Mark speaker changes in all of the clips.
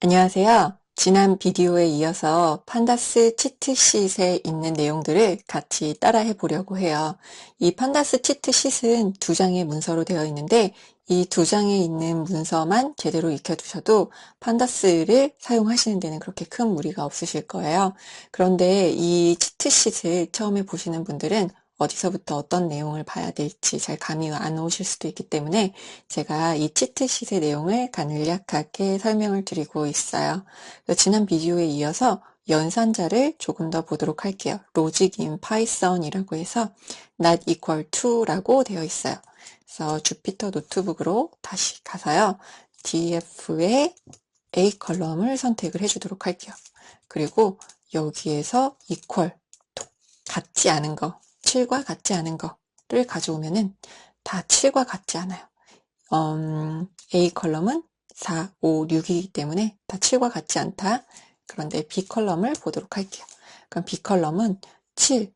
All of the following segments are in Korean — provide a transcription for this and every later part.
Speaker 1: 안녕하세요. 지난 비디오에 이어서 판다스 치트sheet에 있는 내용들을 같이 따라해 보려고 해요. 이 판다스 치트sheet은 두 장의 문서로 되어 있는데 이 두 장에 있는 문서만 제대로 익혀두셔도 판다스를 사용하시는 데는 그렇게 큰 무리가 없으실 거예요. 그런데 이 치트sheet을 처음에 보시는 분들은 어디서부터 어떤 내용을 봐야 될지 잘 감이 안 오실 수도 있기 때문에 제가 이 치트sheet의 내용을 간략하게 설명을 드리고 있어요. 지난 비디오에 이어서 연산자를 조금 더 보도록 할게요. Logic in Python이라고 해서 not equal to라고 되어 있어요. 그래서 주피터 노트북으로 다시 가서요. DF의 A 컬럼을 선택을 해주도록 할게요. 그리고 여기에서 equal, 같지 않은 거, 7과 같지 않은 거를 가져오면은 다 7과 같지 않아요. A 컬럼은 4, 5, 6이기 때문에 다 7과 같지 않다. 그런데 B 컬럼을 보도록 할게요. 그럼 B 컬럼은 7,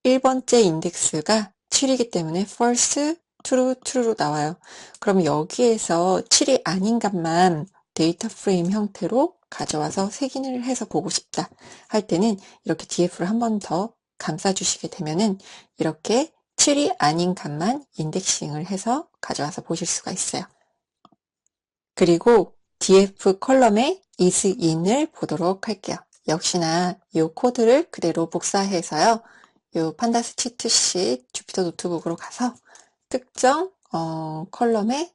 Speaker 1: 1번째 인덱스가 7이기 때문에 false, true, true로 나와요. 그럼 여기에서 7이 아닌 값만 데이터 프레임 형태로 가져와서 색인을 해서 보고 싶다 할 때는 이렇게 DF를 한 번 더 감싸주시게 되면은 이렇게 7이 아닌 값만 인덱싱을 해서 가져와서 보실 수가 있어요. 그리고 df 컬럼의 isIn을 보도록 할게요. 역시나 이 코드를 그대로 복사해서요. 이 판다스 치트sheet 주피터 노트북으로 가서 특정 컬럼에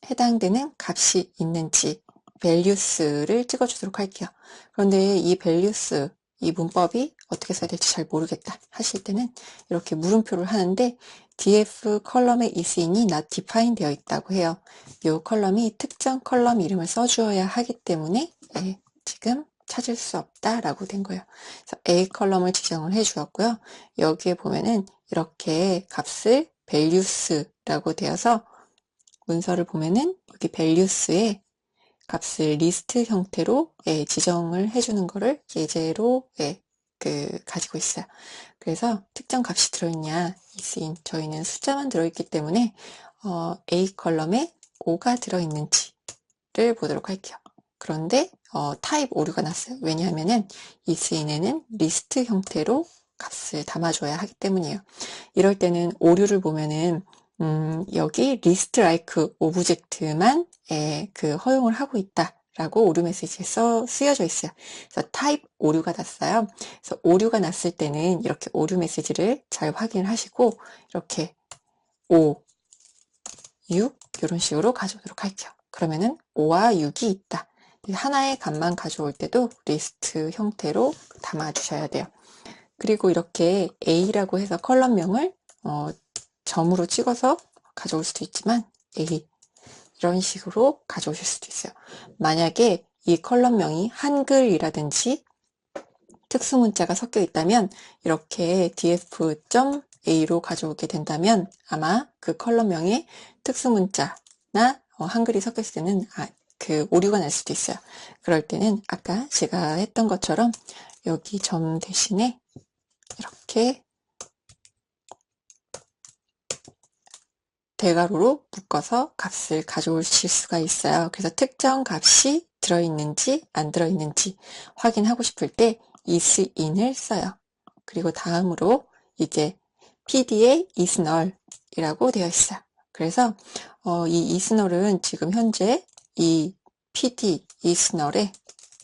Speaker 1: 해당되는 값이 있는지 values를 찍어주도록 할게요. 그런데 이 values, 이 문법이 어떻게 써야 될지 잘 모르겠다 하실 때는 이렇게 물음표를 하는데 df 컬럼의 isIn이 not defined 되어 있다고 해요. 이 컬럼이 특정 컬럼 이름을 써주어야 하기 때문에 지금 찾을 수 없다라고 된 거예요. 그래서 A 컬럼을 지정을 해 주었고요. 여기에 보면은 이렇게 값을 values라고 되어서 문서를 보면은 여기 values에 값을 리스트 형태로 지정을 해주는 거를 예제로 가지고 있어요. 그래서 특정 값이 들어있냐, isIn, 저희는 숫자만 들어있기 때문에 A 컬럼에 5가 들어있는지를 보도록 할게요. 그런데 타입 오류가 났어요. 왜냐하면은 isIn에는 리스트 형태로 값을 담아줘야 하기 때문이에요. 이럴 때는 오류를 보면은 여기 list like object만 허용을 하고 있다라고 오류 메시지에 쓰여져 있어요. 그래서 타입 오류가 났어요. 그래서 오류가 났을 때는 이렇게 오류 메시지를 잘 확인을 하시고 이렇게 5, 6 이런 식으로 가져오도록 할게요. 그러면은 5와 6이 있다. 하나의 값만 가져올 때도 리스트 형태로 담아 주셔야 돼요. 그리고 이렇게 A라고 해서 컬럼명을 점으로 찍어서 가져올 수도 있지만 A 이런 식으로 가져오실 수도 있어요. 만약에 이 컬럼명이 한글이라든지 특수문자가 섞여 있다면 이렇게 df.a로 가져오게 된다면 아마 그 컬럼명에 특수문자나 한글이 섞였을 때는 그 오류가 날 수도 있어요. 그럴 때는 아까 제가 했던 것처럼 여기 점 대신에 이렇게 대괄호로 묶어서 값을 가져오실 수가 있어요. 그래서 특정 값이 들어있는지 안 들어있는지 확인하고 싶을 때 isIn을 써요. 그리고 다음으로 이제 PD의 isNull이라고 되어 있어요. 그래서 이 isNull은 지금 현재 이 PD isNull의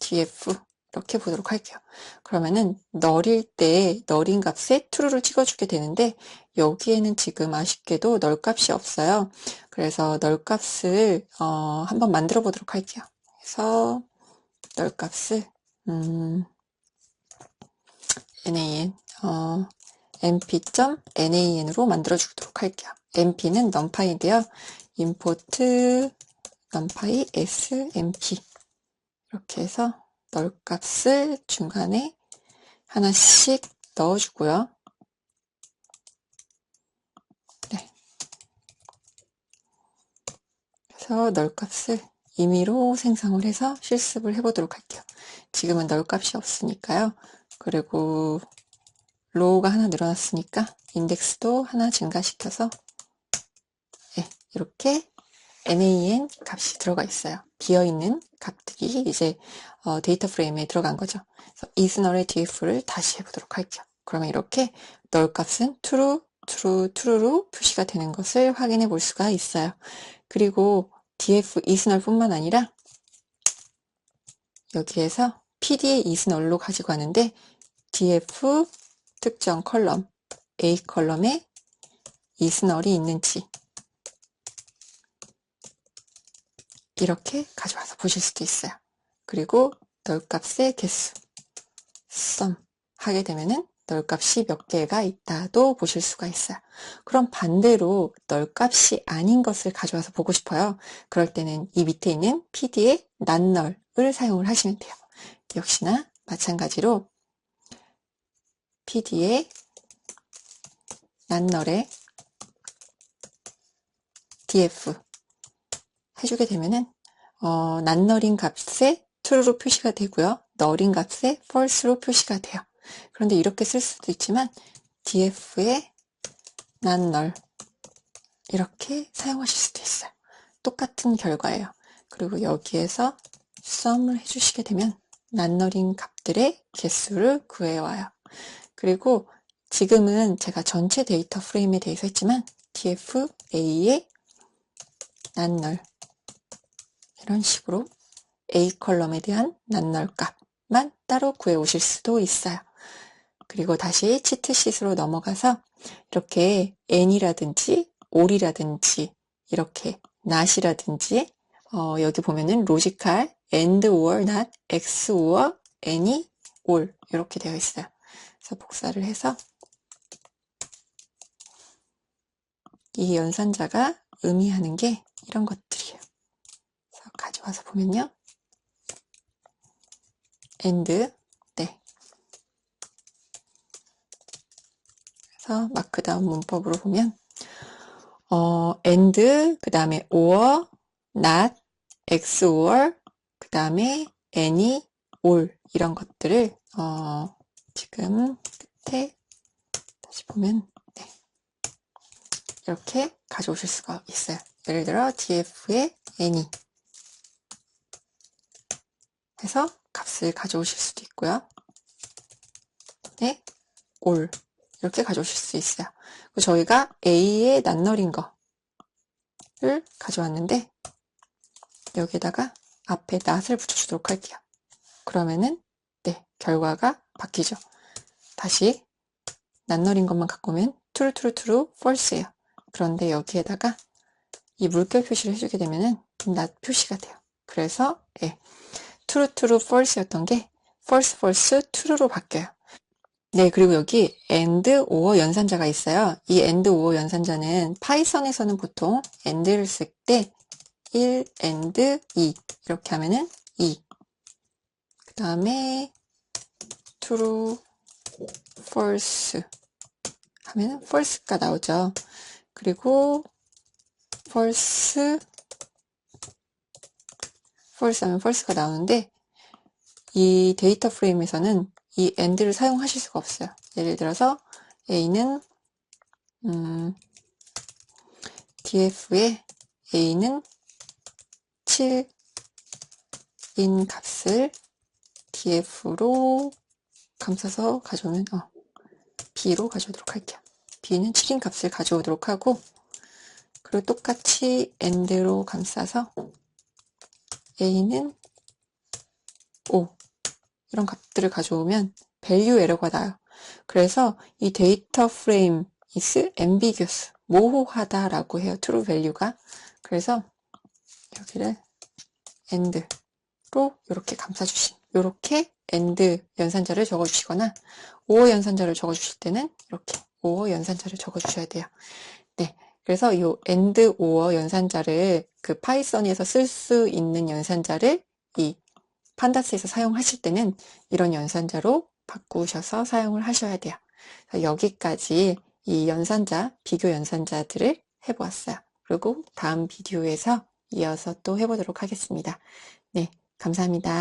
Speaker 1: df 이렇게 보도록 할게요. 그러면은 null일 때 null인 값에 true를 찍어주게 되는데 여기에는 지금 아쉽게도 null 값이 없어요. 그래서 null 값을 한번 만들어 보도록 할게요. 그래서 null 값을 nan np.nan으로 만들어 주도록 할게요. np는 numpy인데요. import numpy smp 이렇게 해서 null 값을 중간에 하나씩 넣어주고요. 네. 그래서 null 값을 임의로 생성을 해서 실습을 해보도록 할게요. 지금은 null 값이 없으니까요. 그리고 row가 하나 늘어났으니까 인덱스도 하나 증가시켜서 네, 이렇게 nan 값이 들어가 있어요. 비어있는 값들이 이제 데이터 프레임에 들어간 거죠. 그래서 isNull의 df를 다시 해보도록 할게요. 그러면 이렇게 null 값은 true, true, true로 표시가 되는 것을 확인해 볼 수가 있어요. 그리고 df isNull 뿐만 아니라 여기에서 pd의 isNull로 가지고 가는데 df 특정 컬럼 A 컬럼에 isNull이 있는지 이렇게 가져와서 보실 수도 있어요. 그리고 null 값의 개수 sum 하게 되면은 null 값이 몇 개가 있다도 보실 수가 있어요. 그럼 반대로 null 값이 아닌 것을 가져와서 보고 싶어요. 그럴 때는 이 밑에 있는 pd의 not null을 사용을 하시면 돼요. 역시나 마찬가지로 pd의 not null의 df 해주게 되면은 not null인 값에 true로 표시가 되고요. null인 값에 false로 표시가 돼요. 그런데 이렇게 쓸 수도 있지만 df의 not null 이렇게 사용하실 수도 있어요. 똑같은 결과예요. 그리고 여기에서 sum을 해주시게 되면 not null인 값들의 개수를 구해와요. 그리고 지금은 제가 전체 데이터 프레임에 대해서 했지만 df-a의 not null 이런 식으로 A 컬럼에 대한 not null 값만 따로 구해 오실 수도 있어요. 그리고 다시 치트시트로 넘어가서 이렇게 n이라든지 all이라든지 이렇게 not이라든지 여기 보면은 로지컬 and or not x or any all 이렇게 되어 있어요. 그래서 복사를 해서 이 연산자가 의미하는 게 이런 것들이에요. 그래서 가져와서 보면요. and 네. 그래서 마크다운 문법으로 보면 and 그 다음에 or not x or 그 다음에 any all 이런 것들을 지금 끝에 다시 보면 네. 이렇게 가져오실 수가 있어요. 예를 들어 df의 any 해서 값을 가져오실 수도 있고요. 네, all 이렇게 가져오실 수 있어요. 저희가 A의 not null인 거를 가져왔는데 여기에다가 앞에 not을 붙여주도록 할게요. 그러면은 네, 결과가 바뀌죠. 다시 not null인 것만 갖고 오면 true, true, true, false예요. 그런데 여기에다가 이 물결 표시를 해주게 되면은 not 표시가 돼요. 그래서 예, true, true, false였던 게 false, false, true로 바뀌어요. 네, 그리고 여기 and or 연산자가 있어요. 이 and or 연산자는 파이썬에서는 보통 and를 쓸 때 1 and 2 이렇게 하면은 2. 그 다음에 true, false 하면은 false가 나오죠. 그리고 false 하면 false가 나오는데 이 데이터 프레임에서는 이 and를 사용하실 수가 없어요. 예를 들어서 a는 df의 a는 7인 값을 df로 감싸서 가져오면 b로 가져오도록 할게요. b는 7인 값을 가져오도록 하고 그리고 똑같이 and로 감싸서 a는 5 이런 값들을 가져오면 value 에러가 나요. 그래서 이 데이터 프레임 is ambiguous 모호하다라고 해요. true value가. 그래서 여기를 and로 이렇게 감싸주신 이렇게 and 연산자를 적어주시거나 or 연산자를 적어주실 때는 이렇게 or 연산자를 적어주셔야 돼요. 네, 그래서 이 and or 연산자를 그 파이썬에서 쓸 수 있는 연산자를 이 판다스에서 사용하실 때는 이런 연산자로 바꾸셔서 사용을 하셔야 돼요. 여기까지 이 연산자, 비교 연산자들을 해보았어요. 그리고 다음 비디오에서 이어서 또 해보도록 하겠습니다. 네, 감사합니다.